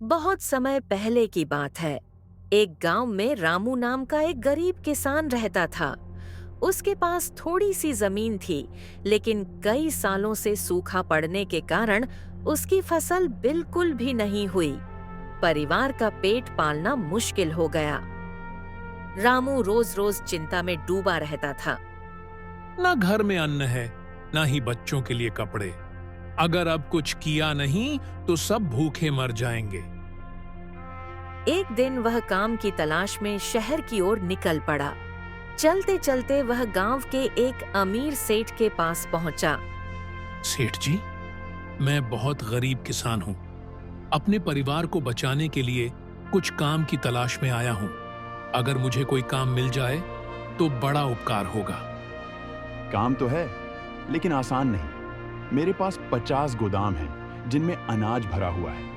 बहुत समय पहले की बात है। एक गांव में रामू नाम का एक गरीब किसान रहता था। उसके पास थोड़ी सी जमीन थी, लेकिन कई सालों से सूखा पड़ने के कारण उसकी फसल बिल्कुल भी नहीं हुई। परिवार का पेट पालना मुश्किल हो गया। रामू रोज रोज चिंता में डूबा रहता था। ना घर में अन्न है, ना ही बच्चों के लिए कपड़े। अगर अब कुछ किया नहीं तो सब भूखे मर जाएंगे। एक दिन वह काम की तलाश में शहर की ओर निकल पड़ा। चलते चलते वह गांव के एक अमीर सेठ के पास पहुंचा। सेठ जी, मैं बहुत गरीब किसान हूँ। अपने परिवार को बचाने के लिए कुछ काम की तलाश में आया हूँ। अगर मुझे कोई काम मिल जाए तो बड़ा उपकार होगा। काम तो है, लेकिन आसान नहीं। मेरे पास 50 गोदाम हैं, जिनमें अनाज भरा हुआ है।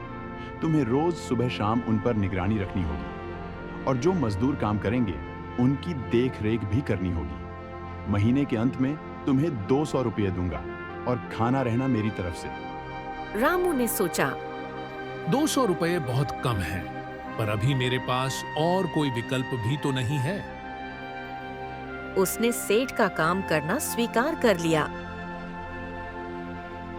तुम्हें रोज सुबह शाम उन पर निगरानी रखनी होगी, और जो मजदूर काम करेंगे उनकी देख रेख भी करनी होगी। महीने के अंत में तुम्हें 200 रुपये दूंगा, और खाना रहना मेरी तरफ से। रामू ने सोचा, 200 रुपये बहुत कम है, पर अभी मेरे पास और कोई विकल्प भी तो नहीं है। उसने सेठ का काम करना स्वीकार कर लिया।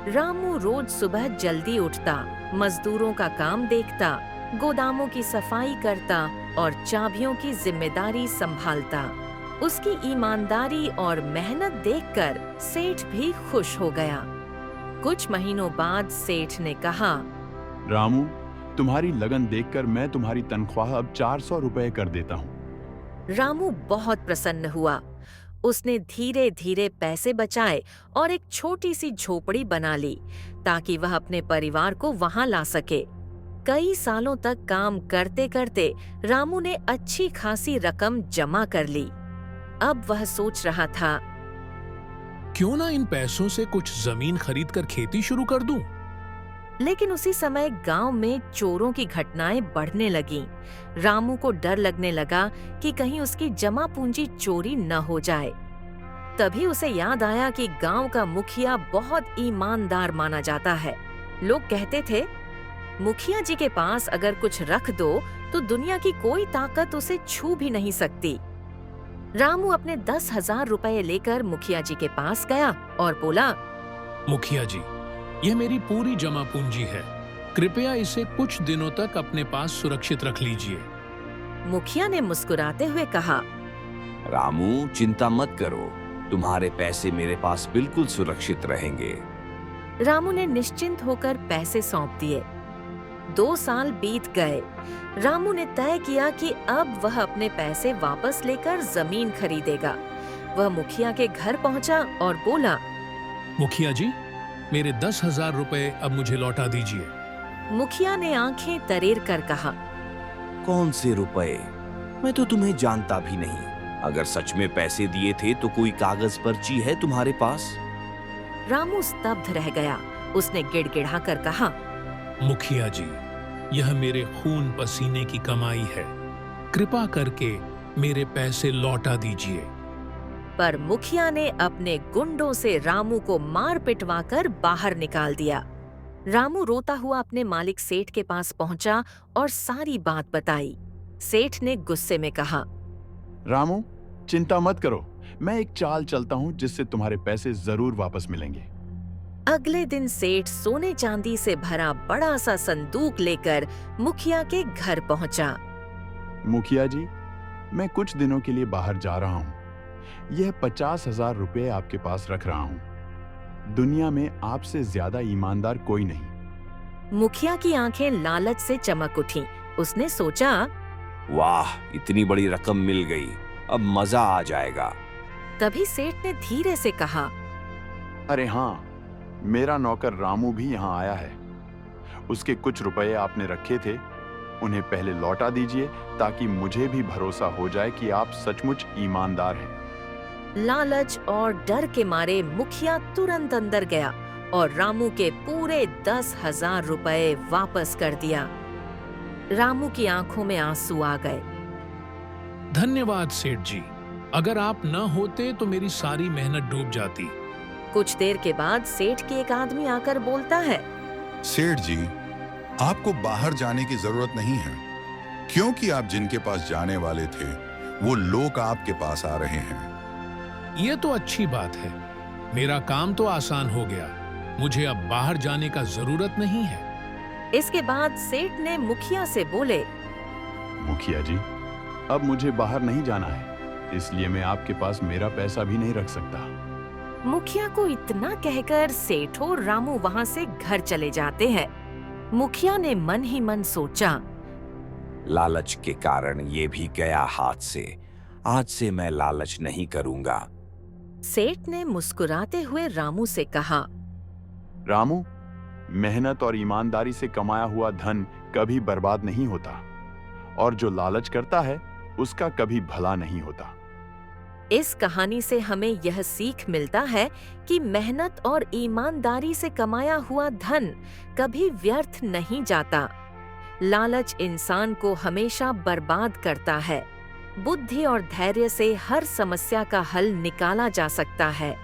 रामू रोज सुबह जल्दी उठता, मजदूरों का काम देखता, गोदामों की सफाई करता और चाबियों की जिम्मेदारी संभालता। उसकी ईमानदारी और मेहनत देखकर सेठ भी खुश हो गया। कुछ महीनों बाद सेठ ने कहा, रामू, तुम्हारी लगन देखकर मैं तुम्हारी तनख्वाह अब 400 रुपये कर देता हूँ। रामू बहुत प्रसन्न हुआ। उसने धीरे धीरे पैसे बचाए और एक छोटी सी झोपड़ी बना ली, ताकि वह अपने परिवार को वहां ला सके। कई सालों तक काम करते करते रामू ने अच्छी खासी रकम जमा कर ली। अब वह सोच रहा था, क्यों ना इन पैसों से कुछ जमीन खरीदकर खेती शुरू कर दूं? लेकिन उसी समय गांव में चोरों की घटनाएं बढ़ने लगीं। रामू को डर लगने लगा कि कहीं उसकी जमा पूंजी चोरी न हो जाए। तभी उसे याद आया कि गांव का मुखिया बहुत ईमानदार माना जाता है। लोग कहते थे, मुखिया जी के पास अगर कुछ रख दो तो दुनिया की कोई ताकत उसे छू भी नहीं सकती। रामू अपने 10,000 रुपए लेकर मुखिया जी के पास गया और बोला, मुखिया जी, यह मेरी पूरी जमा पूंजी है। कृपया इसे कुछ दिनों तक अपने पास सुरक्षित रख लीजिए। मुखिया ने मुस्कुराते हुए कहा, रामू, चिंता मत करो, तुम्हारे पैसे मेरे पास बिल्कुल सुरक्षित रहेंगे। रामू ने निश्चिंत होकर पैसे सौंप दिए। 2 साल बीत गए। रामू ने तय किया कि अब वह अपने पैसे वापस लेकर जमीन खरीदेगा। वह मुखिया के घर पहुंचा और बोला, मुखिया जी, मेरे 10,000 रुपए अब मुझे लौटा दीजिए। मुखिया ने आंखें तरेर कर कहा, कौन से रुपए? मैं तो तुम्हें जानता भी नहीं। अगर सच में पैसे दिए थे तो कोई कागज पर्ची है तुम्हारे पास? रामू स्तब्ध रह गया। उसने गिड़गिड़ा कर कहा, मुखिया जी, यह मेरे खून पसीने की कमाई है। कृपा करके मेरे पैसे लौटा दीजिए। पर मुखिया ने अपने गुंडों से रामू को मार पिटवाकर बाहर निकाल दिया। रामू रोता हुआ अपने मालिक सेठ के पास पहुंचा और सारी बात बताई। सेठ ने गुस्से में कहा, रामू, चिंता मत करो, मैं एक चाल चलता हूँ जिससे तुम्हारे पैसे जरूर वापस मिलेंगे। अगले दिन सेठ सोने चांदी से भरा बड़ा सा संदूक लेकर मुखिया के घर पहुंचा। मुखिया जी, मैं कुछ दिनों के लिए बाहर जा रहा हूँ। यह 50,000 रुपये आपके पास रख रहा हूँ। दुनिया में आपसे ज्यादा ईमानदार कोई नहीं। मुखिया की आंखें लालच से चमक उठीं। उसने सोचा, वाह, इतनी बड़ी रकम मिल गई, अब मजा आ जाएगा। तभी सेठ ने धीरे से कहा, अरे हाँ, मेरा नौकर रामू भी यहाँ आया है। उसके कुछ रुपए आपने रखे थे, उन्हें पहले लौटा दीजिए, ताकि मुझे भी भरोसा हो जाए कि आप सचमुच ईमानदार हैं। लालच और डर के मारे मुखिया तुरंत अंदर गया और रामू के पूरे 10,000 रुपए वापस कर दिया। रामू की आंखों में आंसू आ गए। धन्यवाद सेठ जी, अगर आप न होते तो मेरी सारी मेहनत डूब जाती। कुछ देर के बाद सेठ के एक आदमी आकर बोलता है, सेठ जी, आपको बाहर जाने की जरूरत नहीं है, क्योंकि आप जिनके पास जाने वाले थे वो लोग आपके पास आ रहे हैं। ये तो अच्छी बात है। मेरा काम तो आसान हो गया। मुझे अब बाहर जाने का जरूरत नहीं है। इसके बाद सेठ ने मुखिया से बोले, मुखिया जी, अब मुझे बाहर नहीं जाना है, इसलिए मैं आपके पास मेरा पैसा भी नहीं रख सकता। मुखिया को इतना कहकर सेठ और रामू वहां से घर चले जाते हैं। मुखिया ने मन ही मन सोचा, लालच के कारण ये भी गया हाथ से। आज से मैं लालच नहीं करूंगा। सेठ ने मुस्कुराते हुए रामू से कहा, रामू, मेहनत और ईमानदारी से कमाया हुआ धन कभी बर्बाद नहीं होता, और जो लालच करता है उसका कभी भला नहीं होता। इस कहानी से हमें यह सीख मिलता है कि मेहनत और ईमानदारी से कमाया हुआ धन कभी व्यर्थ नहीं जाता। लालच इंसान को हमेशा बर्बाद करता है। बुद्धि और धैर्य से हर समस्या का हल निकाला जा सकता है।